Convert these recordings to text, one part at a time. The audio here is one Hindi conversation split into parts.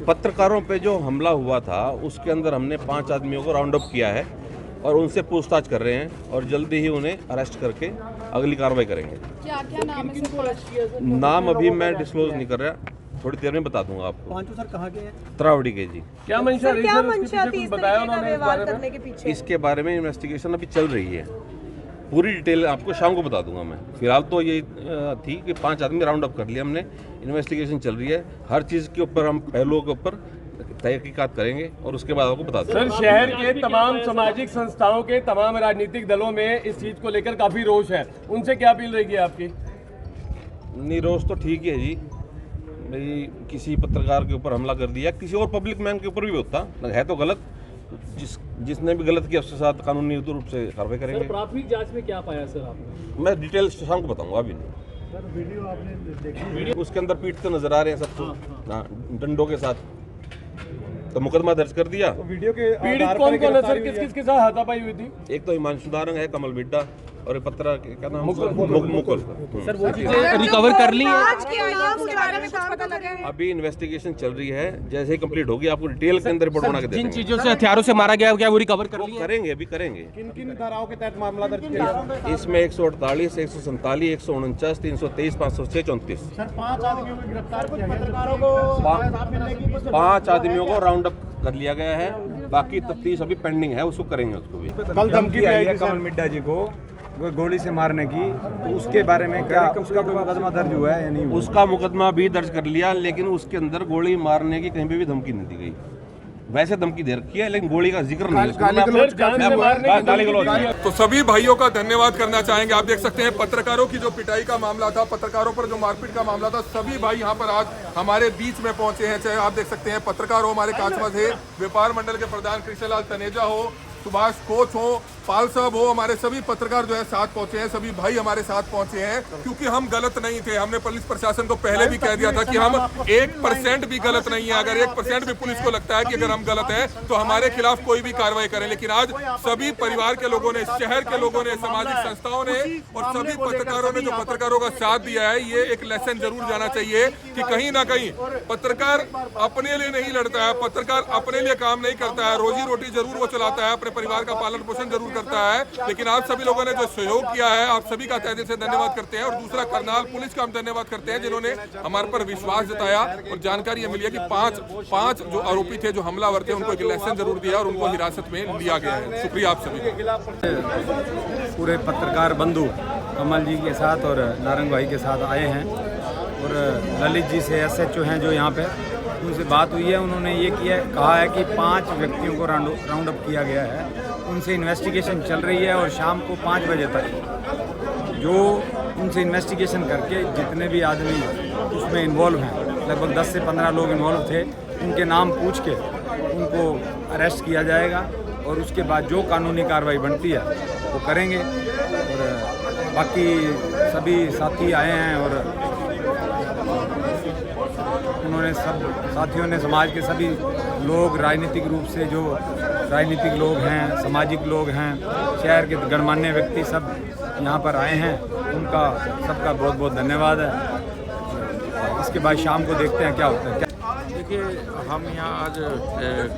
पत्रकारों पे जो हमला हुआ था उसके अंदर हमने 5 आदमियों को राउंड अप किया है और उनसे पूछताछ कर रहे हैं और जल्दी ही उन्हें अरेस्ट करके अगली कार्रवाई करेंगे। क्या नाम है सर? नाम अभी मैं डिस्क्लोज नहीं कर रहा, थोड़ी देर में बता दूंगा आपको। पांचों सर कहाँ के हैं? त्रावड़ी के जी। क्या मंशा थी बताया उन्होंने व्यवहार करने के पीछे? इसके बारे में इन्वेस्टिगेशन अभी चल रही है, पूरी डिटेल आपको शाम को बता दूंगा मैं। फिलहाल तो ये थी कि 5 आदमी राउंड अप कर लिया हमने, इन्वेस्टिगेशन चल रही है, हर चीज़ के ऊपर हम पहलुओं के ऊपर तहकीकात करेंगे और उसके बाद आपको बता दूंगा। सर, शहर के तमाम सामाजिक संस्थाओं के तमाम राजनीतिक दलों में इस चीज़ को लेकर काफ़ी रोष है, उनसे क्या अपील रहेगी आपकी? नहीं, रोष तो ठीक है जी, भाई किसी पत्रकार के ऊपर हमला कर दिया, किसी और पब्लिक मैन के ऊपर भी होता है तो गलत, जिसने भी गलत किया उसके साथ कानूनी रूप से कार्रवाई करेंगे। सर, प्राथमिक जांच में क्या पाया सर आपने? मैं डिटेल शाम को बताऊंगा, अभी नहीं। सर वीडियो आपने देखी? उसके अंदर पीटते नजर आ रहे हैं सबको, हाँ, डंडों के साथ, तो मुकदमा दर्ज कर दिया। तो वीडियो के पीड़ित कौन कौन है सर, किस किस के साथ हाथापाई हुई थी? एक तो हिमांशु दारंग है, कमल बिड्डा और एक पत्रकार क्या नाम, मुकुल। सर, वो चीजें रिकवर कर ली है? आज के नाम के बारे में कुछ पता लगा है? अभी इन्वेस्टिगेशन चल रही है, जैसे ही कंप्लीट होगी आपको डिटेल के अंदर रिपोर्ट बना के दे जिन देंगे। चीजों से हथियारों से मारा गया क्या वो रिकवर कर ली है? करेंगे, अभी करेंगे। किन धाराओं के तहत मामला दर्ज किया? इसमें 148, 147, 149, 323, 506, 34। सर 5 आदमियों को गिरफ्तार किया गया। पत्रकारों को 5 आदमियों को राउंड अप कर लिया गया है, बाकी तफ्तीश अभी पेंडिंग है, उसको करेंगे उसको भी। कल धमकी आई है कमल मिड्डा जी को वो गोली से मारने की, तो उसके बारे में क्या उसका कोई मुकदमा दर्ज हुआ है या नहीं हुआ? उसका मुकदमा भी दर्ज कर लिया, लेकिन उसके अंदर गोली मारने की कहीं पे भी धमकी नहीं दी गई। वैसे धमकी दे रखी है लेकिन गोली का जिक्र नहीं है। तो सभी भाइयों का धन्यवाद करना चाहेंगे। आप देख सकते हैं पत्रकारों की जो पिटाई का मामला था, पत्रकारों पर जो मारपीट का मामला था, सभी भाई यहाँ पर आज हमारे बीच में पहुंचे हैं। चाहे आप देख सकते हैं पत्रकार हो, हमारे कांचवा से व्यापार मंडल के प्रधान कृष्णलाल तनेजा हो, सुभाष कोच हो, पाल साहब हो, हमारे सभी पत्रकार जो है साथ पहुंचे हैं, सभी भाई हमारे साथ पहुंचे हैं, क्योंकि हम गलत नहीं थे। हमने पुलिस प्रशासन को पहले भी कह दिया था कि हम 1% भी गलत नहीं है। अगर 1% भी पुलिस को लगता है कि अगर हम गलत हैं तो हमारे खिलाफ कोई भी कार्रवाई करें। लेकिन आज सभी परिवार के लोगों ने, शहर के लोगों ने, सामाजिक संस्थाओं ने और सभी पत्रकारों ने जो पत्रकारों का साथ दिया है, ये एक लेसन जरूर जाना चाहिए कि कहीं ना कहीं पत्रकार अपने लिए नहीं लड़ता है, पत्रकार अपने लिए काम नहीं करता है, रोजी रोटी जरूर वो चलाता है, अपने परिवार का पालन पोषण जरूर करता है, लेकिन आप सभी लोगों ने जो सहयोग किया है, आप सभी का तहे दिल से धन्यवाद करते हैं। और दूसरा, करनाल पुलिस का हम धन्यवाद करते हैं जिन्होंने हमारे पर विश्वास जताया और जानकारी ये मिली है कि पांच जो आरोपी थे, जो हमलावर थे, उनको एक लेसन जरूर दिया और उनको हिरासत में लिया गया है। शुक्रिया आप सभी को। पूरे पत्रकार बंधु कमल जी के साथ और नारंग भाई के साथ आए हैं और ललित जी से SHO हैं जो यहाँ पे, उनसे बात हुई है। उन्होंने ये कहा है कि 5 व्यक्तियों को राउंड अप किया गया है, उनसे इन्वेस्टिगेशन चल रही है और शाम को 5 बजे तक जो उनसे इन्वेस्टिगेशन करके जितने भी आदमी उसमें इन्वॉल्व हैं, लगभग 10 से 15 लोग इन्वॉल्व थे, उनके नाम पूछ के उनको अरेस्ट किया जाएगा और उसके बाद जो कानूनी कार्रवाई बनती है वो करेंगे। और बाकी सभी साथी आए हैं और उन्होंने सब साथियों ने, समाज के सभी लोग, राजनीतिक रूप से जो राजनीतिक लोग हैं, सामाजिक लोग हैं, शहर के गणमान्य व्यक्ति सब यहाँ पर आए हैं, उनका सबका बहुत बहुत धन्यवाद है। इसके बाद शाम को देखते हैं क्या होता है। देखिए, हम यहाँ आज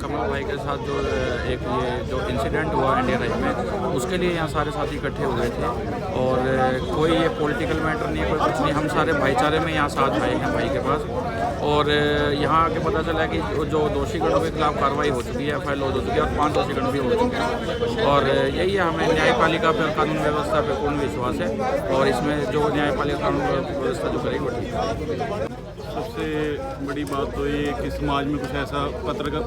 कमल भाई के साथ जो एक ये जो इंसिडेंट हुआ इंडियन हाईवे में, उसके लिए यहाँ सारे साथी इकट्ठे हुए थे और कोई ये पॉलिटिकल मैटर नहीं है, कोई कुछ नहीं, हम सारे भाईचारे में यहाँ साथ आए हैं भाई के पास। और यहाँ आके पता चला कि जो दोषीगणों के खिलाफ कार्रवाई हो चुकी है, FIR लॉन्च हो चुकी है और 5 दोषीगण भी हो चुके हैं। और यही है, हमें न्यायपालिका पर, कानून व्यवस्था पर पूर्ण विश्वास है और इसमें जो न्यायपालिका कानून व्यवस्था जो करेगी वो ठीक है। सबसे बड़ी बात तो ये कि समाज में कुछ ऐसा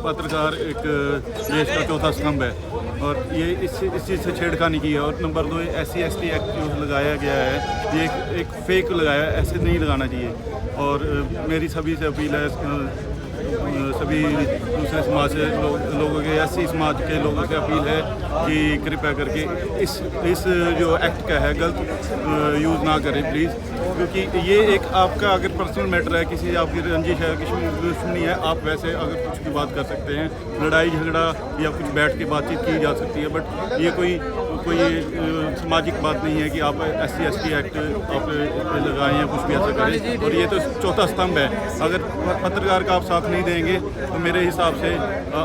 पत्रकार एक देश का चौथा स्तंभ है और ये इस चीज़ से छेड़खानी की है। और नंबर 2, SC/ST एक्ट जो लगाया गया है, ये एक फेक लगाया है, ऐसे नहीं लगाना चाहिए। और मेरी सभी से अपील है, सभी दूसरे समाज से लोगों के, SC समाज के लोगों से अपील है कि कृपया करके इस जो एक्ट का है गलत यूज़ ना करें प्लीज़, क्योंकि ये एक आपका अगर पर्सनल मैटर है, किसी आपकी रंजिश है, किसी दुश्मनी है, आप वैसे अगर कुछ भी बात कर सकते हैं, लड़ाई झगड़ा या कुछ बैठ के बातचीत की जा सकती है, बट ये कोई सामाजिक बात नहीं है कि आप SC/ST एक्ट आप लगाएं या कुछ भी ऐसा करें। और ये तो चौथा स्तंभ है, अगर पत्रकार का आप साथ नहीं देंगे तो मेरे हिसाब से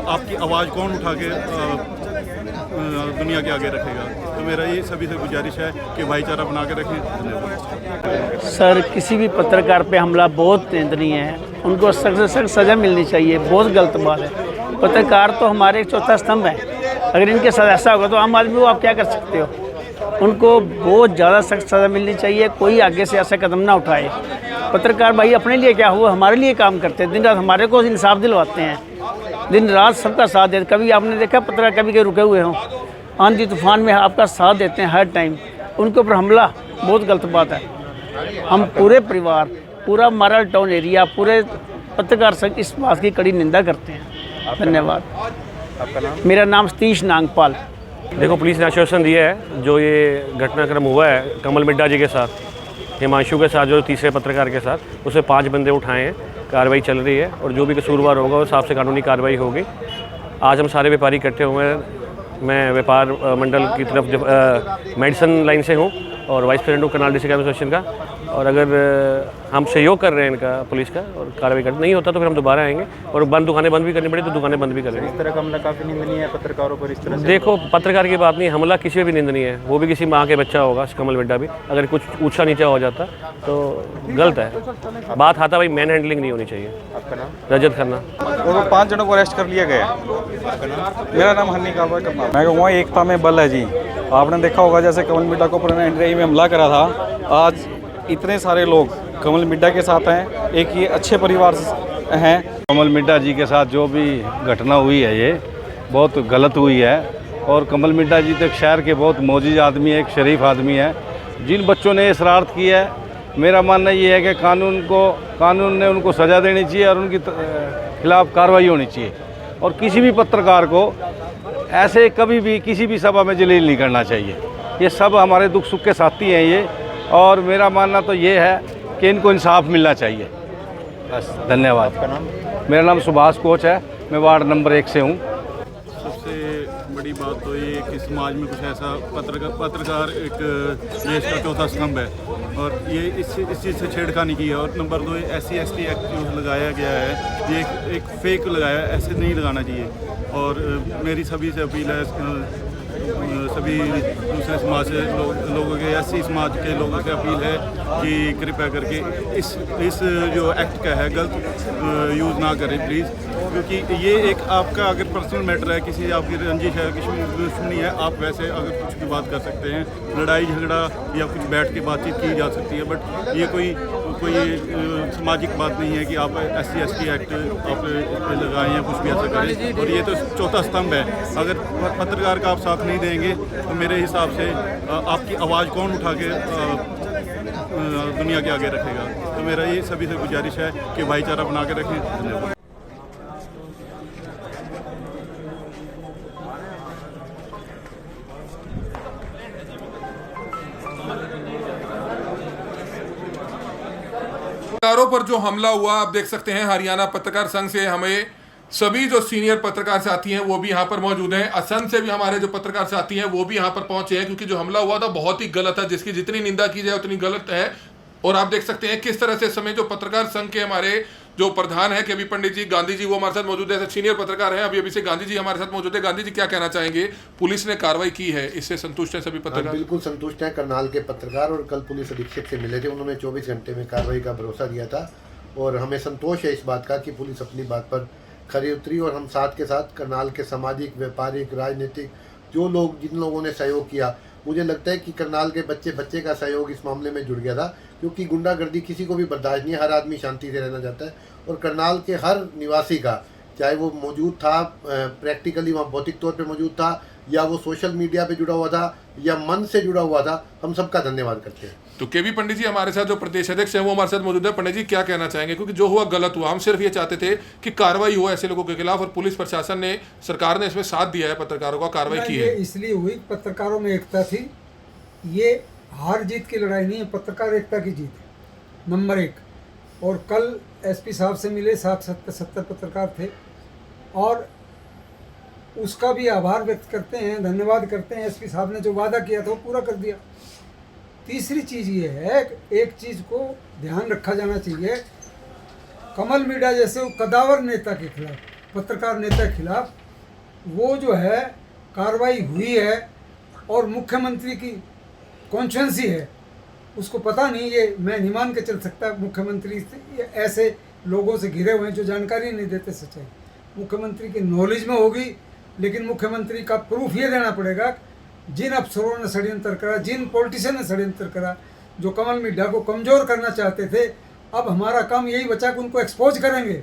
आपकी आवाज़ कौन उठा के दुनिया के आगे रखेगा। तो मेरा ये सभी से गुजारिश है कि भाईचारा बना के रखें। धन्यवाद। सर, किसी भी पत्रकार पे हमला बहुत निंदनीय है, उनको सख्त से सख्त सज़ा मिलनी चाहिए। बहुत गलत बात है। पत्रकार तो हमारे एक चौथा स्तंभ है, अगर इनके साथ ऐसा होगा तो आम आदमी को आप क्या कर सकते हो। उनको बहुत ज़्यादा सख्त सज़ा मिलनी चाहिए, कोई आगे से ऐसा कदम ना उठाए। पत्रकार भाई अपने लिए क्या हुआ, हमारे लिए काम करते हैं, दिन रात हमारे को इंसाफ दिलवाते हैं, दिन रात सबका साथ देते। कभी आपने देखा पत्रकार कभी के रुके हुए हों, आंधी तूफान में आपका साथ देते हैं हर टाइम। उनके ऊपर हमला बहुत गलत बात है। हम पूरे परिवार, पूरा मारल टाउन एरिया, पूरे पत्रकार संघ इस बात की कड़ी निंदा करते हैं। धन्यवाद। आपका नाम? मेरा नाम सतीश नागपाल। देखो, पुलिस ने आश्वासन दिया है, जो ये घटनाक्रम हुआ है कमल मिड्डा जी के साथ, हिमांशु के साथ, जो तीसरे पत्रकार के साथ, उसे 5 बंदे उठाए हैं। कार्रवाई चल रही है और जो भी कसूरवार होगा उस हिसाब से कानूनी कार्रवाई होगी। आज हम सारे व्यापारी इकट्ठे हुए हैं। मैं व्यापार मंडल की तरफ मेडिसन लाइन से हूँ और वाइस प्रेसिडेंट हूँ करनाल डिस्ट्रिक्ट एसोसिएशन का। और अगर हम सहयोग कर रहे हैं इनका, पुलिस का, और कार्रवाई कर नहीं होता तो फिर हम दोबारा आएंगे और दुकानें बंद भी करनी पड़ी तो दुकानें बंद भी करेंगे। इस तरह का हमला काफ़ी निंदनीय है पत्रकारों पर। इस तरह से देखो, पत्रकार की बात नहीं, हमला किसी पे भी निंदनीय है। वो भी किसी माँ के बच्चा होगा, कमल मिड्डा भी, अगर कुछ ऊंचा नीचा हो जाता तो गलत है। बात आता भाई मैन हैंडलिंग नहीं होनी चाहिए। आपका नाम? रजत खन्ना। और 5 जनों को अरेस्ट कर लिया गया। मेरा नाम हन्नी काबा है। मैं कहूँगा एकता में बल है जी। आपने देखा होगा जैसे कमल मिड्डा को पुराने एनडीआई में हमला करा था, आज इतने सारे लोग कमल मिड्डा के साथ हैं। एक ये अच्छे परिवार से हैं। कमल मिड्डा जी के साथ जो भी घटना हुई है ये बहुत गलत हुई है। और कमल मिड्डा जी तो एक शहर के बहुत मोजिज आदमी है, एक शरीफ आदमी है। जिन बच्चों ने ये शरारत की है, मेरा मानना ये है कि कानून ने उनको सज़ा देनी चाहिए और उनके खिलाफ कार्रवाई होनी चाहिए। और किसी भी पत्रकार को ऐसे कभी भी किसी भी सभा में जलील नहीं करना चाहिए। ये सब हमारे दुख सुख के साथी हैं ये, और मेरा मानना तो ये है कि इनको इंसाफ मिलना चाहिए। बस, धन्यवाद। आपका नाम? मेरा नाम सुभाष कोच है, मैं वार्ड नंबर 1 से हूँ। सबसे बड़ी बात तो ये कि समाज में कुछ ऐसा पत्रकार एक देश का चौथा स्तंभ है और ये इस चीज़ से छेड़खानी की है। और नंबर 2, SC/ST एक्ट जो लगाया गया है, ये एक फेक लगाया है, ऐसे नहीं लगाना चाहिए। और मेरी सभी से अपील है, सभी दूसरे समाज से लोगों के, SC समाज के लोगों से अपील है कि कृपया करके इस जो एक्ट का है गलत यूज़ ना करें प्लीज़। क्योंकि ये एक आपका अगर पर्सनल मैटर है, किसी आपकी रंजिश है, किसी दुश्मनी है, आप वैसे अगर कुछ भी बात कर सकते हैं, लड़ाई झगड़ा या कुछ बैठ के बातचीत की जा सकती है। बट ये कोई सामाजिक बात नहीं है कि आप SC/ST एक्ट आप लगाएं या कुछ भी ऐसा करें। और ये तो चौथा स्तंभ है। अगर पत्रकार का आप साथ नहीं देंगे तो मेरे हिसाब से आपकी आवाज़ कौन उठा के दुनिया के आगे रखेगा। तो मेरा ये सभी से गुजारिश है कि भाईचारा बना के रखें। धन्यवाद। पत्रकारों पर जो हमला हुआ, आप देख सकते हैं हरियाणा पत्रकार संघ से हमें सभी जो सीनियर पत्रकार साथी हैं वो भी यहाँ पर मौजूद हैं। असम से भी हमारे जो पत्रकार साथी हैं वो भी यहाँ पर पहुंचे हैं, क्योंकि जो हमला हुआ था बहुत ही गलत है, जिसकी जितनी निंदा की जाए उतनी गलत है। और आप देख सकते हैं किस तरह से समय जो पत्रकार संघ के हमारे जो प्रधान है केवी पंडित जी, गांधी जी, वो हमारे साथ मौजूद है। सीनियर पत्रकार हैं अभी से गांधी जी हमारे साथ मौजूद है। गांधी जी, क्या कहना चाहेंगे? पुलिस ने कार्रवाई की है, इससे संतुष्ट है सभी पत्रकार? बिल्कुल संतुष्ट हैं करनाल के पत्रकार, और कल पुलिस अधीक्षक से मिले थे, उन्होंने 24 घंटे में कार्रवाई का भरोसा दिया था। और हमें संतोष है इस बात का कि पुलिस अपनी बात पर खरी उतरी। और हम साथ के साथ करनाल के सामाजिक, व्यापारिक, राजनीतिक जो लोग, जिन लोगों ने सहयोग किया, मुझे लगता है कि करनाल के बच्चे का सहयोग इस मामले में जुड़ गया था। क्योंकि गुंडागर्दी किसी को भी बर्दाश्त नहीं है, हर आदमी शांति से रहना चाहता है। और करनाल के हर निवासी का, चाहे वो मौजूद था प्रैक्टिकली वहाँ भौतिक तौर पे मौजूद था, या वो सोशल मीडिया पे जुड़ा हुआ था, या मन से जुड़ा हुआ था, हम सबका धन्यवाद करते हैं। तो केवी पंडित जी हमारे साथ जो प्रदेश अध्यक्ष हैं वो हमारे साथ मौजूद है। पंडित जी, क्या कहना चाहेंगे? क्योंकि जो हुआ गलत हुआ, हम सिर्फ ये चाहते थे कि कार्रवाई हो ऐसे लोगों के खिलाफ, और पुलिस प्रशासन ने, सरकार ने इसमें साथ दिया है, पत्रकारों का कार्रवाई की है। इसलिए हुई, पत्रकारों में एकता थी। ये हार जीत की लड़ाई नहीं है, पत्रकार एकता की जीत है, नंबर 1। और कल SP साहब से मिले, 70 पत्रकार थे, और उसका भी आभार व्यक्त करते हैं, धन्यवाद करते हैं। SP साहब ने जो वादा किया था वो पूरा कर दिया। तीसरी चीज़ ये है, एक चीज़ को ध्यान रखा जाना चाहिए कमल मीडा जैसे वो कदावर नेता के खिलाफ, पत्रकार नेता के खिलाफ वो जो है कार्रवाई हुई है और मुख्यमंत्री की कॉन्शेंसी है, उसको पता नहीं, ये मैं नहीं मान के चल सकता मुख्यमंत्री से ऐसे लोगों से घिरे हुए हैं जो जानकारी नहीं देते सच्चाई। मुख्यमंत्री की नॉलेज में होगी, लेकिन मुख्यमंत्री का प्रूफ ये देना पड़ेगा जिन अफसरों ने षड्यंत्र करा, जिन पॉलिटिशियन ने षड्यंत्र करा, जो कमल मिड्ढा को कमज़ोर करना चाहते थे। अब हमारा काम यही बचा कि उनको एक्सपोज करेंगे।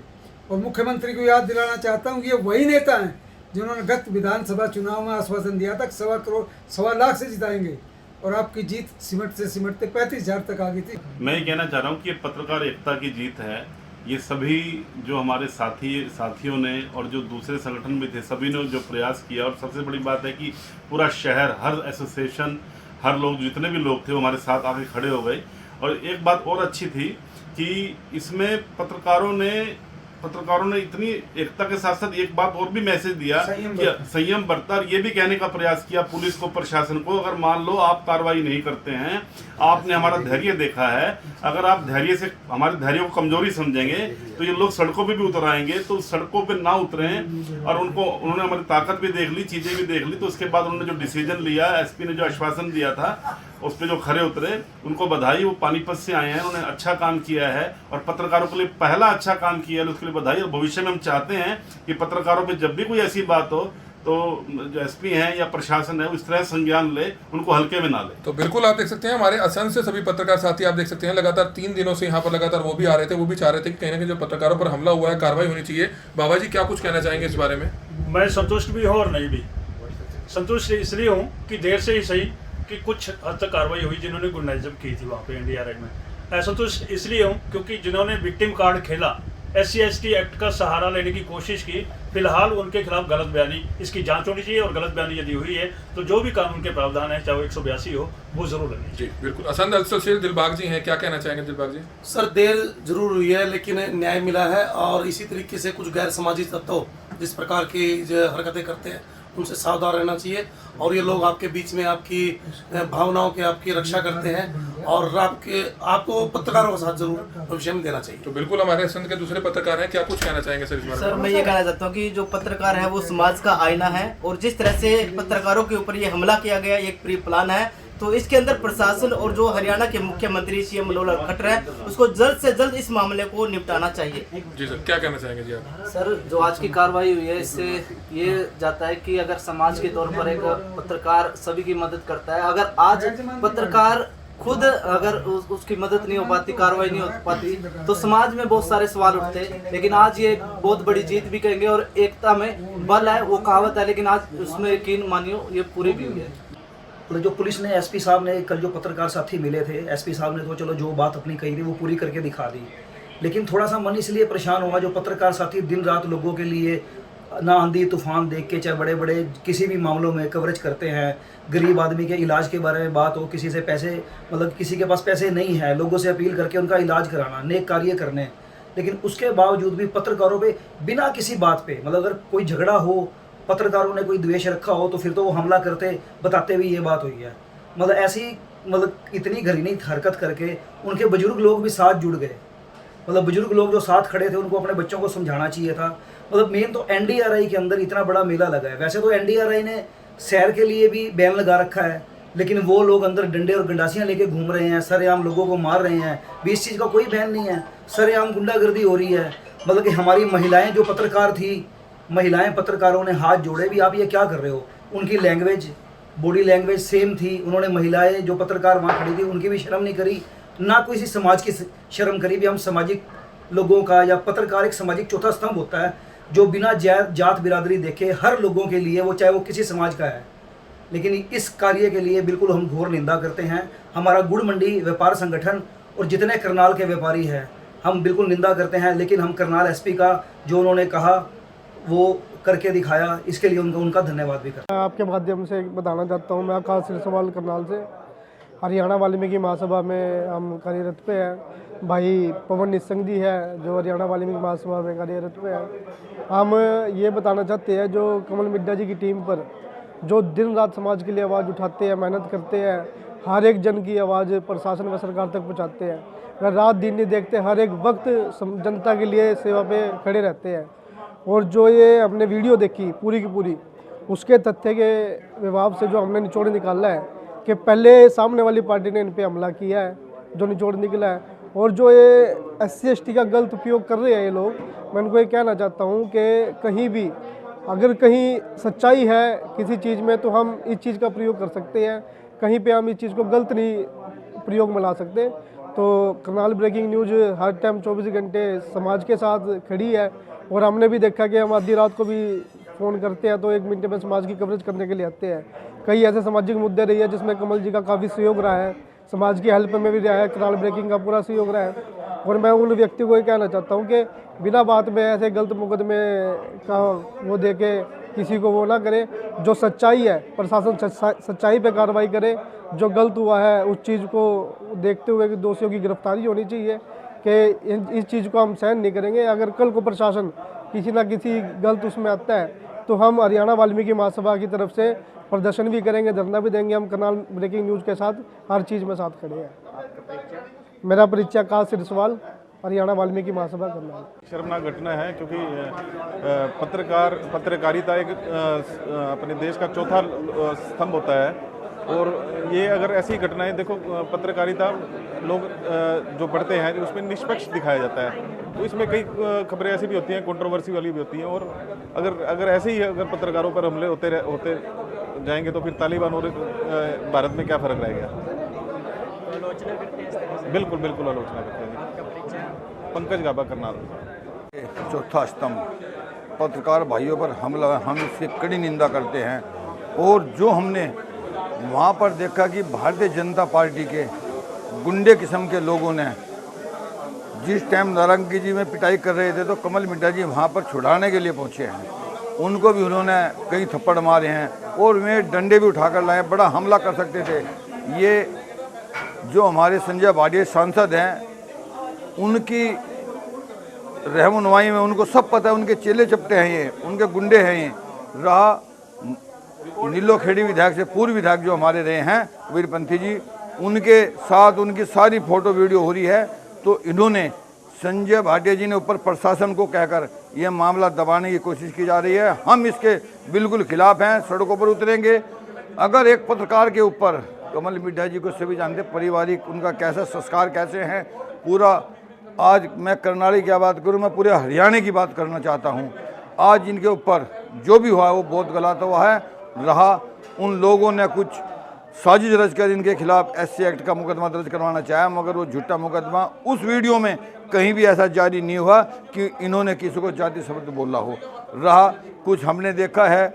और मुख्यमंत्री को याद दिलाना चाहता हूँ, ये वही नेता हैं जिन्होंने गत विधानसभा चुनाव में आश्वासन दिया था 1.25 लाख से जिताएंगे, और आपकी जीत सिमटते 35,000 तक आ गई थी। मैं ये कहना चाह रहा हूँ कि पत्रकार एकता की जीत है। ये सभी जो हमारे साथियों ने और जो दूसरे संगठन भी थे, सभी ने जो प्रयास किया, और सबसे बड़ी बात है कि पूरा शहर, हर एसोसिएशन, हर लोग, जितने भी लोग थे वो हमारे साथ आके खड़े हो गए। और एक बात और अच्छी थी कि इसमें पत्रकारों ने इतनी एकता के साथ साथ एक बात और भी मैसेज दिया कि संयम बरता, और ये भी कहने का प्रयास किया पुलिस को, प्रशासन को, अगर मान लो आप कार्रवाई नहीं करते हैं, आपने हमारा धैर्य देखा है, अगर आप धैर्य से हमारे धैर्य को कमजोरी समझेंगे तो ये लोग सड़कों पे भी उतर आएंगे, तो सड़कों पे ना उतरें। और उन्होंने हमारी ताकत भी देख ली, चीज़ें भी देख ली, तो उसके बाद उन्होंने जो डिसीजन लिया, एसपी ने जो आश्वासन दिया था, उस पर जो खरे उतरे, उनको बधाई। वो पानीपत से आए हैं, उन्होंने अच्छा काम किया है और पत्रकारों के लिए पहला अच्छा काम किया है, उसके लिए बधाई। और भविष्य में हम चाहते हैं कि पत्रकारों पे जब भी कोई ऐसी बात हो तो जो एसपी हैं या प्रशासन है उस तरह संज्ञान ले, उनको हल्के में ना ले। तो बिल्कुल आप देख सकते हैं हमारे असम से सभी पत्रकार साथी आप देख सकते हैं लगातार 3 दिनों से यहाँ पर लगातार वो भी आ रहे थे, वो भी चाह रहे थे कि कहीं ना कहीं जो पत्रकारों पर हमला हुआ है कार्रवाई होनी चाहिए। बाबा जी क्या कुछ कहना चाहेंगे इस बारे में? मैं संतुष्ट भी हूँ और नहीं भी। संतुष्ट इसलिए हूँ कि देर से ही सही कि कुछ हद तक कार्रवाई हुई जिन्होंने गुंडाइज्म की थी वहाँ पे एनडीआरएफ में। असंतुष्ट इसलिए हूँ क्योंकि जिन्होंने विक्टिम कार्ड खेला, SC/ST एक्ट का सहारा लेने की कोशिश की, फिलहाल उनके खिलाफ गलत बयानी, इसकी जांच होनी चाहिए, और गलत बयानी यदि हुई है तो जो भी कानून के प्रावधान है, चाहे वो 182 हो, वो जरूर लगनी चाहिए। बिल्कुल। असंध अल्सर से दिलबाग जी हैं, क्या कहना चाहेंगे दिलबाग जी? सर, देर जरूर हुई है लेकिन न्याय मिला है, और इसी तरीके से कुछ गैर समाजी तत्व जिस प्रकार की हरकतें करते हैं उनसे सावधान रहना चाहिए। और ये लोग आपके बीच में आपकी भावनाओं की आपकी रक्षा करते हैं, और आपको पत्रकारों का साथ जरूर भविष्य में देना चाहिए। तो बिल्कुल हमारे संघ के दूसरे पत्रकार हैं, क्या कुछ कहना चाहेंगे सर इस बारे में? सर, मैं ये कहना चाहता हूँ कि जो पत्रकार है वो समाज का आईना है, और जिस तरह से पत्रकारों के ऊपर ये हमला किया गया एक प्री प्लान है, तो इसके अंदर प्रशासन और जो हरियाणा के मुख्यमंत्री CM मनोहर खट्टर है, उसको जल्द से जल्द इस मामले को निपटाना चाहिए। जी सर, क्या कहना चाहेंगे जी आप? सर, जो आज की कार्रवाई हुई है इससे ये जाता है कि अगर समाज के तौर पर एक पत्रकार सभी की मदद करता है, अगर आज पत्रकार खुद अगर उसकी मदद नहीं हो पाती, कार्रवाई नहीं हो पाती, तो समाज में बहुत सारे सवाल उठते। लेकिन आज ये बहुत बड़ी जीत भी कहेंगे, और एकता में बल है, वो कहावत है, लेकिन आज उसमें यकीन मानियो ये पूरी भी हुई है। जो पुलिस ने, एसपी साहब ने, कल जो पत्रकार साथी मिले थे, एसपी साहब ने तो चलो जो बात अपनी कही थी वो पूरी करके दिखा दी, लेकिन थोड़ा सा मन इसलिए परेशान हुआ जो पत्रकार साथी दिन रात लोगों के लिए ना आंधी तूफान देख के, चाहे बड़े बड़े किसी भी मामलों में कवरेज करते हैं, गरीब आदमी के इलाज के बारे में बात हो, किसी से पैसे, मतलब किसी के पास पैसे नहीं है, लोगों से अपील करके उनका इलाज कराना, नेक कार्य करने, लेकिन उसके बावजूद भी पत्रकारों पे बिना किसी बात पे, मतलब अगर कोई झगड़ा हो, पत्रकारों ने कोई द्वेष रखा हो, तो फिर तो वो हमला करते, बताते भी ये बात हुई है। मतलब ऐसी, मतलब इतनी घृणित हरकत करके उनके बुजुर्ग लोग भी साथ जुड़ गए, मतलब बुजुर्ग लोग जो साथ खड़े थे उनको अपने बच्चों को समझाना चाहिए था। मतलब मेन तो NDRI के अंदर इतना बड़ा मेला लगा है। वैसे तो NDRI ने सैर के लिए भी बैन लगा रखा है, लेकिन वो लोग अंदर डंडे और गंडासियाँ लेके घूम रहे हैं, सरेआम लोगों को मार रहे हैं। भी इस चीज़ का कोई बैन नहीं है, सरेआम गुंडागर्दी हो रही है। मतलब कि हमारी महिलाएं जो पत्रकार थी, महिलाएं पत्रकारों ने हाथ जोड़े भी, आप ये क्या कर रहे हो। उनकी लैंग्वेज, बॉडी लैंग्वेज सेम थी। उन्होंने महिलाएं जो पत्रकार वहाँ खड़ी थी उनकी भी शर्म नहीं करी, ना कोई समाज की शर्म करी भी। हम सामाजिक लोगों का, या पत्रकार एक सामाजिक चौथा स्तंभ होता है जो बिना जात बिरादरी देखे हर लोगों के लिए, वो चाहे वो किसी समाज का है। लेकिन इस कार्य के लिए बिल्कुल हम घोर निंदा करते हैं। हमारा गुड़ मंडी व्यापार संगठन और जितने करनाल के व्यापारी हैं, हम बिल्कुल निंदा करते हैं। लेकिन हम करनाल SP का जो उन्होंने कहा वो करके दिखाया, इसके लिए उनका धन्यवाद भी करता हूं। आपके माध्यम से बताना चाहता हूँ, मैं आकाश सिरसवाल करनाल से, हरियाणा वाल्मीकि महासभा में हम कार्यरत पे हैं। भाई पवन निस्संग जी है जो हरियाणा वाल्मीकि महासभा में कार्यरत पे हैं। हम ये बताना चाहते हैं जो कमल मिड्ढा जी की टीम पर जो दिन रात समाज के लिए आवाज़ उठाते हैं, मेहनत करते हैं, हर एक जन की आवाज़ प्रशासन व सरकार तक पहुँचाते हैं। वह रात दिन नहीं देखते, हर एक वक्त जनता के लिए सेवा पे खड़े रहते हैं। और जो ये हमने वीडियो देखी पूरी की पूरी, उसके तथ्य के विभाग से जो हमने निचोड़ निकाला है कि पहले सामने वाली पार्टी ने इन पे हमला किया है, जो निचोड़ निकला है। और जो ये SC/ST का गलत उपयोग कर रहे हैं ये लोग, मैं उनको ये कहना चाहता हूँ कि कहीं भी अगर कहीं सच्चाई है किसी चीज़ में तो हम इस चीज़ का प्रयोग कर सकते हैं, कहीं पे हम इस चीज़ को गलत नहीं प्रयोग में ला सकते। तो करनाल ब्रेकिंग न्यूज़ हर टाइम 24 घंटे समाज के साथ खड़ी है। और हमने भी देखा कि हम आधी रात को भी फ़ोन करते हैं तो 1 मिनट में समाज की कवरेज करने के लिए आते हैं। कई ऐसे सामाजिक मुद्दे रही है जिसमें कमल जी का काफ़ी सहयोग रहा है, समाज की हेल्प में भी रहा है, करनाल ब्रेकिंग का पूरा सहयोग रहा है। और मैं उन व्यक्ति को ये कहना चाहता हूँ कि बिना बात में ऐसे गलत मुकदमे का वो दे के किसी को वो ना करे। जो सच्चाई है प्रशासन सच्चाई पे कार्रवाई करे, जो गलत हुआ है उस चीज़ को देखते हुए कि दोषियों की गिरफ्तारी होनी चाहिए कि इस चीज़ को हम सहन नहीं करेंगे। अगर कल को प्रशासन किसी ना किसी गलत उसमें आता है तो हम हरियाणा वाल्मीकि महासभा की तरफ से प्रदर्शन भी करेंगे, धरना भी देंगे। हम करनाल ब्रेकिंग न्यूज़ के साथ हर चीज़ में साथ खड़े हैं। मेरा परिचय आकाश सिरसवाल, हरियाणा वाल्मीकि महासभा करनाल। शर्मनाक घटना है क्योंकि पत्रकारिता एक अपने देश का चौथा स्तंभ होता है। और ये अगर ऐसी घटनाएं देखो, पत्रकारिता लोग जो पढ़ते हैं उसमें निष्पक्ष दिखाया जाता है, तो इसमें कई खबरें ऐसी भी होती हैं, कंट्रोवर्सी वाली भी होती हैं। और अगर ऐसे ही अगर पत्रकारों पर हमले होते जाएंगे तो फिर तालिबान और भारत में क्या फ़र्क रह गया। बिल्कुल बिल्कुल आलोचना करते हैं। पंकज गाबा, करनाल। चौथा स्तंभ पत्रकार भाइयों पर हमला, हम इसकी कड़ी निंदा करते हैं। और जो हमने वहाँ पर देखा कि भारतीय जनता पार्टी के गुंडे किस्म के लोगों ने जिस टाइम नारंगी जी में पिटाई कर रहे थे तो कमल मिड्डा जी वहाँ पर छुड़ाने के लिए पहुँचे हैं, उनको भी उन्होंने कई थप्पड़ मारे हैं और वे डंडे भी उठाकर लाए, बड़ा हमला कर सकते थे। ये जो हमारे संजय भाटिया सांसद हैं उनकी रहनुमाई में उनको सब पता है, उनके चेले चपटे हैं ये, उनके गुंडे हैं ये। रहा नीलोखेड़ी विधायक से पूर्व विधायक जो हमारे रहे हैं वीरपंथी जी, उनके साथ उनकी सारी फोटो वीडियो हो रही है। तो इन्होंने संजय भाटिया जी ने ऊपर प्रशासन को कहकर यह मामला दबाने की कोशिश की जा रही है। हम इसके बिल्कुल खिलाफ हैं, सड़कों पर उतरेंगे। अगर एक पत्रकार के ऊपर, कमल मिड्डा जी को सभी जानते, पारिवारिक उनका कैसा संस्कार कैसे हैं, पूरा आज मैं करनाली की बात करूं, मैं पूरे हरियाणा की बात करना चाहता हूं। आज इनके ऊपर जो भी हुआ है वो बहुत गलत हुआ है। रहा उन लोगों ने कुछ साजिश रचकर इनके खिलाफ SC एक्ट का मुकदमा दर्ज करवाना चाहा, मगर वो झूठा मुकदमा, उस वीडियो में कहीं भी ऐसा जारी नहीं हुआ कि इन्होंने किसी को जाति शब्द बोला हो। रहा कुछ हमने देखा है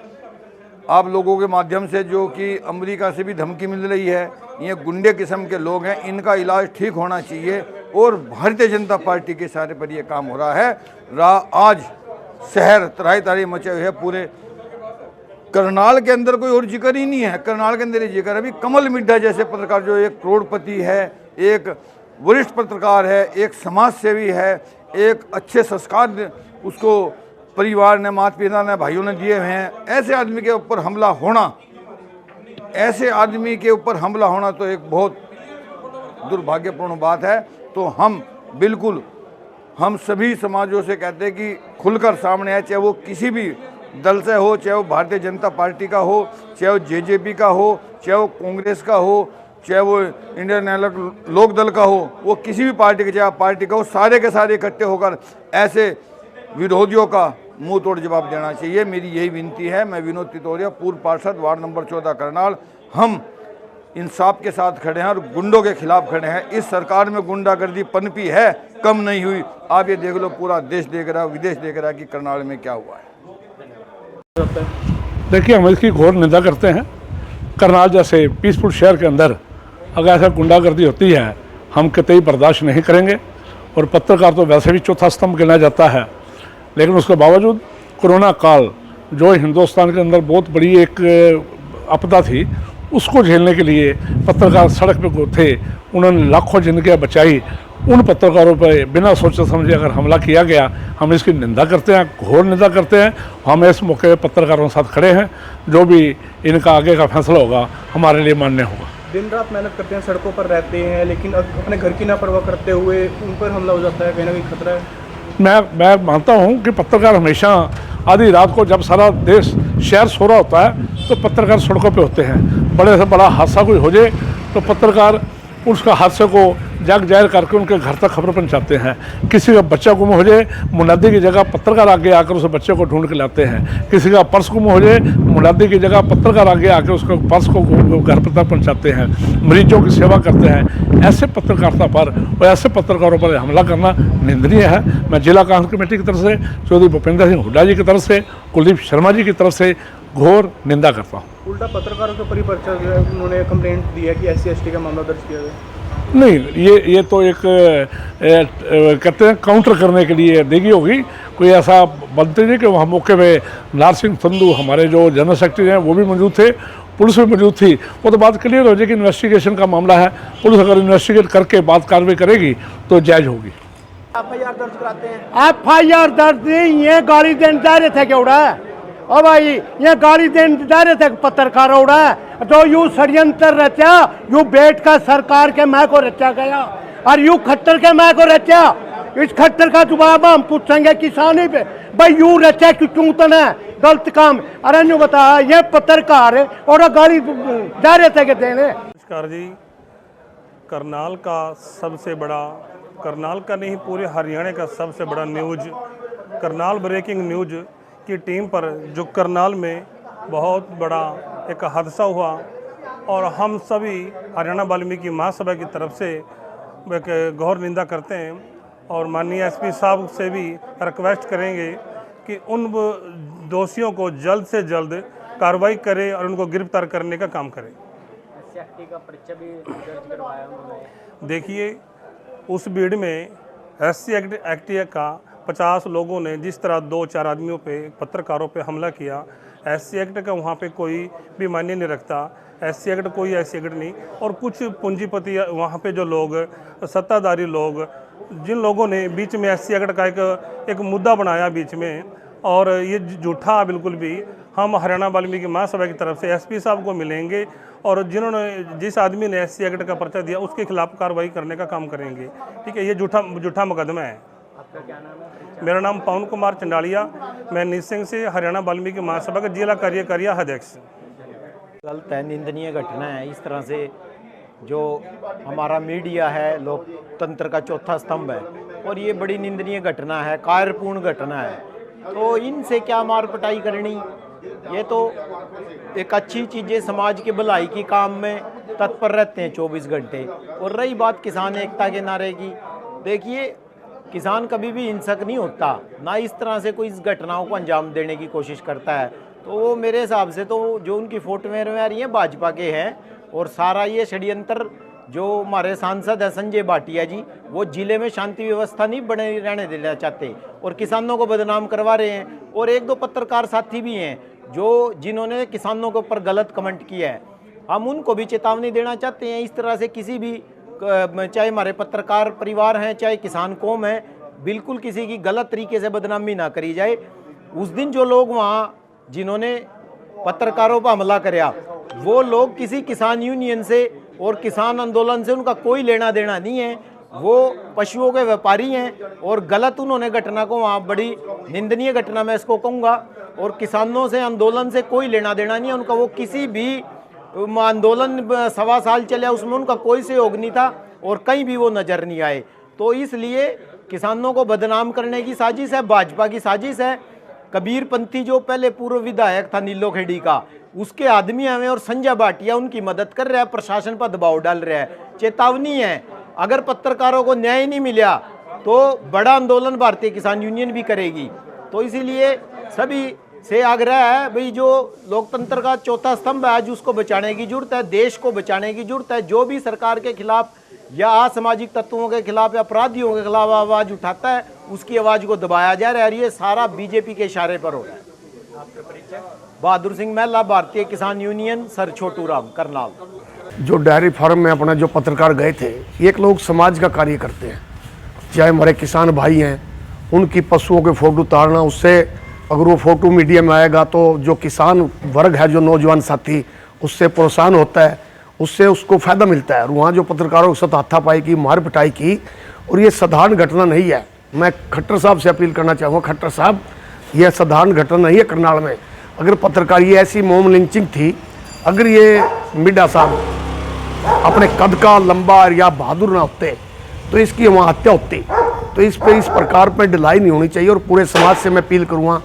आप लोगों के माध्यम से जो कि अमेरिका से भी धमकी मिल रही है, ये गुंडे किस्म के लोग हैं, इनका इलाज ठीक होना चाहिए। और भारतीय जनता पार्टी के इशारे पर ये काम हो रहा है। रहा आज शहर तराई तारी मचे हुए है, पूरे करनाल के अंदर कोई और जिक्र ही नहीं है। करनाल के अंदर ही जिक्र है। अभी कमल मिड्डा जैसे पत्रकार जो एक करोड़पति है, एक वरिष्ठ पत्रकार है, एक समाज सेवी है, एक अच्छे संस्कार उसको परिवार ने, माता पिता ने, भाइयों ने दिए हुए हैं, ऐसे आदमी के ऊपर हमला होना, ऐसे आदमी के ऊपर हमला होना तो एक बहुत दुर्भाग्यपूर्ण बात है। तो हम बिल्कुल, हम सभी समाजों से कहते हैं कि खुलकर सामने आए, चाहे वो किसी भी दल से हो, चाहे वो भारतीय जनता पार्टी का हो, चाहे वो JJP का हो, चाहे वो कांग्रेस का हो, चाहे वो इंडियन लोक दल का हो, वो किसी भी पार्टी के, चाहे पार्टी का हो, सारे के सारे इकट्ठे होकर ऐसे विरोधियों का मुंह तोड़ जवाब देना चाहिए। मेरी यही विनती है। मैं विनोद तितौरिया, पूर्व पार्षद, वार्ड नंबर 14 करनाल। हम इंसाफ के साथ खड़े हैं और गुंडों के खिलाफ खड़े हैं। इस सरकार में गुंडागर्दी पनपी है, कम नहीं हुई। आप ये देख लो, पूरा देश देख रहा है, विदेश देख रहा है कि करनाल में क्या हुआ है। देखिए, हम इसकी घोर निंदा करते हैं। करनाल जैसे पीसफुल शहर के अंदर अगर ऐसा गुंडागर्दी होती है, हम कतई बर्दाश्त नहीं करेंगे। और पत्रकार तो वैसे भी चौथा स्तंभ गिना जाता है, लेकिन उसके बावजूद कोरोना काल जो हिंदुस्तान के अंदर बहुत बड़ी एक आपदा थी, उसको झेलने के लिए पत्रकार सड़क पे थे। उन्होंने लाखों जिंदगियां बचाई। उन पत्रकारों पर बिना सोचे समझे अगर हमला किया गया, हम इसकी निंदा करते हैं, घोर निंदा करते हैं। हम इस मौके पर पत्रकारों के साथ खड़े हैं। जो भी इनका आगे का फैसला होगा हमारे लिए मान्य होगा। दिन रात मेहनत करते हैं, सड़कों पर रहते हैं, लेकिन अपने घर की ना परवाह करते हुए उन पर हमला हो जाता है, कहीं ना कहीं खतरा है। मैं मानता हूँ कि पत्रकार हमेशा आधी रात को जब सारा देश शहर सो रहा होता है तो पत्रकार सड़कों पे होते हैं। बड़े से बड़ा हादसा कोई हो जाए तो पत्रकार उसका हादसे को जाग जाहिर करके उनके घर तक खबर पहुंचाते हैं। किसी का बच्चा गुम हो जाए, मुनादी की जगह पत्रकार आगे आकर उस बच्चे को ढूंढ के लाते हैं। किसी का पर्स गुम हो जाए, मुनादी की जगह पत्रकार आगे आकर उसको पर्स को घर तक पहुंचाते हैं। मरीजों की सेवा करते हैं। ऐसे पत्रकारिता पर और ऐसे पत्रकारों पर हमला करना निंदनीय है। मैं जिला कांग्रेस कमेटी की तरफ से, चौधरी भूपेंद्र सिंह हुड्डा जी की तरफ से, कुलदीप शर्मा जी की तरफ से घोर निंदा करता हूँ। उल्टा पत्रकारों के ऊपर ही पर्चा जो है उन्होंने कंप्लेंट दी है कि SC/ST का मामला दर्ज किया गया। नहीं, ये तो एक कहते हैं काउंटर करने के लिए देगी होगी। कोई ऐसा बनते नहीं कि वहाँ मौके पे नार सिंह संधू हमारे जो जनरल सेक्रेटरी हैं वो भी मौजूद थे, पुलिस भी मौजूद थी। वो तो बात क्लियर हो जाए कि इन्वेस्टिगेशन का मामला है, पुलिस अगर इन्वेस्टिगेट करके बात कार्रवाई करेगी तो जायज़ होगी। FIR दर्ज कराते हैं। FIR दर्ज नहीं, ये गाली देने जा रहे थे क्या उड़ा है? ओ भाई, ये गाली देने जा रहे थे पत्रकार उड़ा है तो यू षड्यंत्र रचा, यू बैठ कर सरकार के मैं को रचा गया और यू खट्टर के मैं को रचा। इस खट्टर का जवाब हम पूछेंगे किसानी पे, भाई यू रचा क्यों तना गलत काम। अरे न्यू बता, ये पत्रकार और गाली जा रहे थे कहते हैं। नमस्कार जी, करनाल का सबसे बड़ा, करनाल का नहीं पूरे हरियाणा का सबसे बड़ा न्यूज़ करनाल ब्रेकिंग न्यूज़ की टीम पर जो करनाल में बहुत बड़ा एक हादसा हुआ और हम सभी हरियाणा वाल्मीकि महासभा की तरफ से एक घोर निंदा करते हैं और माननीय SP साहब से भी रिक्वेस्ट करेंगे कि उन दोषियों को जल्द से जल्द कार्रवाई करे और उनको गिरफ्तार करने का काम करे। SC/ST का पर्चा भी दर्ज करवाया उन्होंने। देखिए, उस भीड़ में SC/ST का 50 लोगों ने जिस तरह 2-4 आदमियों पे, पत्रकारों पे हमला किया, SC/ST का वहाँ पे कोई भी मायने नहीं रखता। SC/ST कोई SC/ST नहीं। और कुछ पूंजीपति वहाँ पे जो लोग, सत्ताधारी लोग, जिन लोगों ने बीच में SC/ST का एक मुद्दा बनाया बीच में, और ये झूठा बिल्कुल भी। हम हरियाणा वाल्मीकि महासभा की तरफ से SP साहब को मिलेंगे और जिस आदमी ने SC/ST का पर्चा दिया उसके खिलाफ कार्रवाई करने का काम करेंगे। ठीक है, ये झूठा मुकदमा है। आपका क्या नाम है? मेरा नाम पवन कुमार चंडालिया, मैं निसिंग से हरियाणा वाल्मीकि महासभा का जिला कार्यकारी अध्यक्ष। गलत है, निंदनीय घटना है। इस तरह से जो हमारा मीडिया है लोकतंत्र का चौथा स्तंभ है और ये बड़ी निंदनीय घटना है, कायरपूर्ण घटना है। तो इनसे क्या मार पिटाई करनी, ये तो एक अच्छी चीज़ें समाज के भलाई की काम में तत्पर रहते हैं 24 घंटे। और रही बात किसान एकता के नारे की, देखिए किसान कभी भी हिंसक नहीं होता, ना इस तरह से कोई इस घटनाओं को अंजाम देने की कोशिश करता है। तो वो मेरे हिसाब से तो जो उनकी फोटो में आ रही है भाजपा के हैं और सारा ये षड्यंत्र जो हमारे सांसद है संजय भाटिया जी, वो जिले में शांति व्यवस्था नहीं बने रहने देना चाहते और किसानों को बदनाम करवा रहे हैं। और 1-2 पत्रकार साथी भी हैं जिन्होंने किसानों के ऊपर गलत कमेंट किया है। हम उनको भी चेतावनी देना चाहते हैं, इस तरह से किसी भी, चाहे हमारे पत्रकार परिवार हैं चाहे किसान कौम है, बिल्कुल किसी की गलत तरीके से बदनामी ना करी जाए। उस दिन जो लोग वहाँ जिन्होंने पत्रकारों पर हमला कराया, वो लोग किसी किसान यूनियन से और किसान आंदोलन से उनका कोई लेना देना नहीं है। वो पशुओं के व्यापारी हैं और गलत उन्होंने घटना को, वहाँ बड़ी निंदनीय घटना मैं इसको कहूँगा। और किसानों से, आंदोलन से कोई लेना देना नहीं है उनका। वो किसी भी आंदोलन 1.25 साल चला उसमें उनका कोई सहयोग नहीं था और कहीं भी वो नज़र नहीं आए। तो इसलिए किसानों को बदनाम करने की साजिश है, भाजपा की साजिश है। कबीर पंथी जो पहले पूर्व विधायक था नीलोखेड़ी का, उसके आदमी हमें और संजय भाटिया उनकी मदद कर रहा है, प्रशासन पर दबाव डाल रहा है। चेतावनी है, अगर पत्रकारों को न्याय नहीं मिला तो बड़ा आंदोलन भारतीय किसान यूनियन भी करेगी। तो इसीलिए सभी से आग्रह है, भाई जो लोकतंत्र का चौथा स्तंभ है आज उसको बचाने की जरूरत है, देश को बचाने की जरूरत है। जो भी सरकार के खिलाफ या असामाजिक तत्वों के खिलाफ या अपराधियों के खिलाफ आवाज़ उठाता है, उसकी आवाज़ को दबाया जा रहा है। ये सारा बीजेपी के इशारे पर हो रहा है। आपका परिचय? बहादुर सिंह महला, भारतीय किसान यूनियन, सर छोटू राम, करनाल। जो डेयरी फार्म में अपना जो पत्रकार गए थे, एक लोग समाज का कार्य करते हैं, चाहे हमारे किसान भाई हैं, उनकी पशुओं के फोटो उतारना, उससे अगर वो फोटो मीडिया में आएगा तो जो किसान वर्ग है, जो नौजवान साथी, उससे प्रोत्साहन होता है उससे उसको फ़ायदा मिलता है। और वहाँ जो पत्रकारों के साथ हाथापाई की, मार पिटाई की, और ये साधारण घटना नहीं है। मैं खट्टर साहब से अपील करना चाहूँगा, खट्टर साहब यह साधारण घटना नहीं है। करनाल में अगर पत्रकार ये ऐसी मोम लिंचिंग थी, अगर ये मिड्डा साहब अपने कद का लंबा या बहादुर ना होते तो इसकी वहाँ हत्या होती। तो इस प्रकार पर ढिलाई नहीं होनी चाहिए। और पूरे समाज से मैं अपील करूँगा,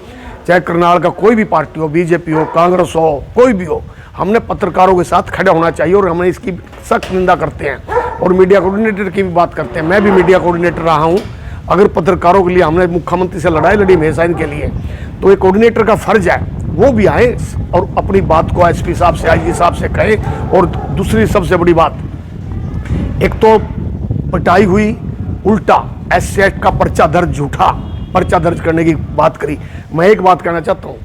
चाहे करनाल का कोई भी पार्टी हो, बीजेपी हो, कांग्रेस हो, कोई भी हो, हमने पत्रकारों के साथ खड़ा होना चाहिए। और हमने इसकी सख्त निंदा करते हैं और मीडिया कोऑर्डिनेटर की भी बात करते हैं। मैं भी मीडिया कोऑर्डिनेटर रहा हूँ। अगर पत्रकारों के लिए हमने मुख्यमंत्री से लड़ाई लड़ी हमेशा इनके लिए, तो एक कोऑर्डिनेटर का फर्ज है वो भी आए और अपनी बात को एसपी साहब से, आईजी साहब से कहें। और दूसरी सबसे बड़ी बात, एक तो पिटाई हुई, उल्टा एससी एक्ट का पर्चा दर्ज, झूठा पर्चा दर्ज करने की बात करी। मैं एक बात कहना चाहता हूँ,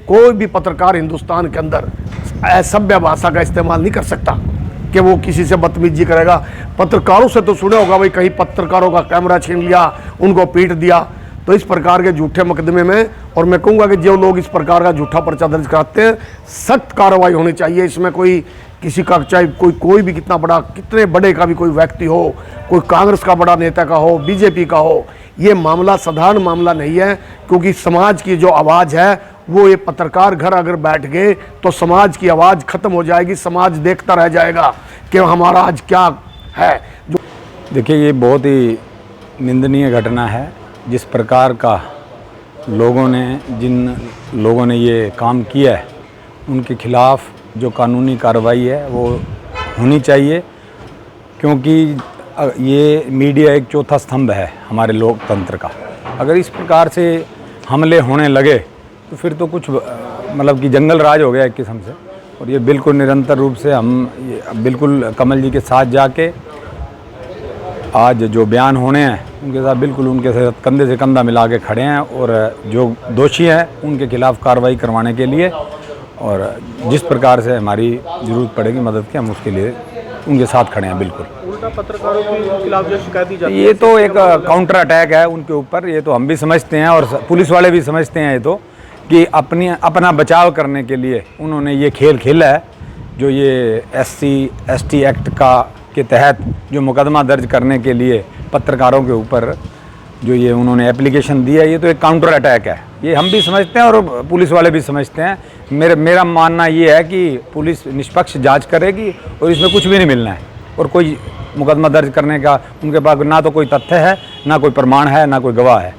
कोई भी पत्रकार हिंदुस्तान के अंदर असभ्य भाषा का इस्तेमाल नहीं कर सकता कि वो किसी से बदतमीजी करेगा। पत्रकारों से तो सुना होगा भाई, कहीं पत्रकारों का कैमरा छीन लिया, उनको पीट दिया। तो इस प्रकार के झूठे मुकदमे में, और मैं कहूँगा कि जो लोग इस प्रकार का झूठा पर्चा दर्ज कराते हैं, सख्त कार्रवाई होनी चाहिए। इसमें कोई किसी का, चाहे कोई भी कितना बड़ा, कितने बड़े का भी कोई व्यक्ति हो, कोई कांग्रेस का बड़ा नेता का हो, बीजेपी का हो, ये मामला साधारण मामला नहीं है। क्योंकि समाज की जो आवाज़ है, वो ये पत्रकार घर अगर बैठ गए तो समाज की आवाज़ ख़त्म हो जाएगी। समाज देखता रह जाएगा कि हमारा आज क्या है। जो देखिए, ये बहुत ही निंदनीय घटना है। जिस प्रकार का जिन लोगों ने ये काम किया है, उनके खिलाफ़ जो कानूनी कार्रवाई है वो होनी चाहिए। क्योंकि ये मीडिया एक चौथा स्तंभ है हमारे लोकतंत्र का। अगर इस प्रकार से हमले होने लगे तो फिर तो कुछ मतलब कि जंगल राज हो गया एक किस्म से। और ये बिल्कुल निरंतर रूप से हम बिल्कुल कमल जी के साथ जाके आज जो बयान होने हैं उनके साथ बिल्कुल उनके साथ कंधे से कंधा मिला के खड़े हैं। और जो दोषी हैं उनके खिलाफ़ कार्रवाई करवाने के लिए, और जिस प्रकार से हमारी ज़रूरत पड़ेगी मदद की, हम उसके लिए उनके साथ खड़े हैं। बिल्कुल उल्टा पत्रकारों के खिलाफ जो शिकायत दी जाती है, ये तो एक काउंटर अटैक है उनके ऊपर। ये तो हम भी समझते हैं और पुलिस वाले भी समझते हैं ये तो, कि अपना बचाव करने के लिए उन्होंने ये खेल खेला है। जो ये SC/ST एक्ट के तहत जो मुकदमा दर्ज करने के लिए पत्रकारों के ऊपर जो ये उन्होंने एप्लीकेशन दिया, ये तो एक काउंटर अटैक है। ये हम भी समझते हैं और पुलिस वाले भी समझते हैं। मेरा मानना ये है कि पुलिस निष्पक्ष जांच करेगी और इसमें कुछ भी नहीं मिलना है। और कोई मुकदमा दर्ज करने का उनके पास ना तो कोई तथ्य है, ना कोई प्रमाण है, ना कोई गवाह है।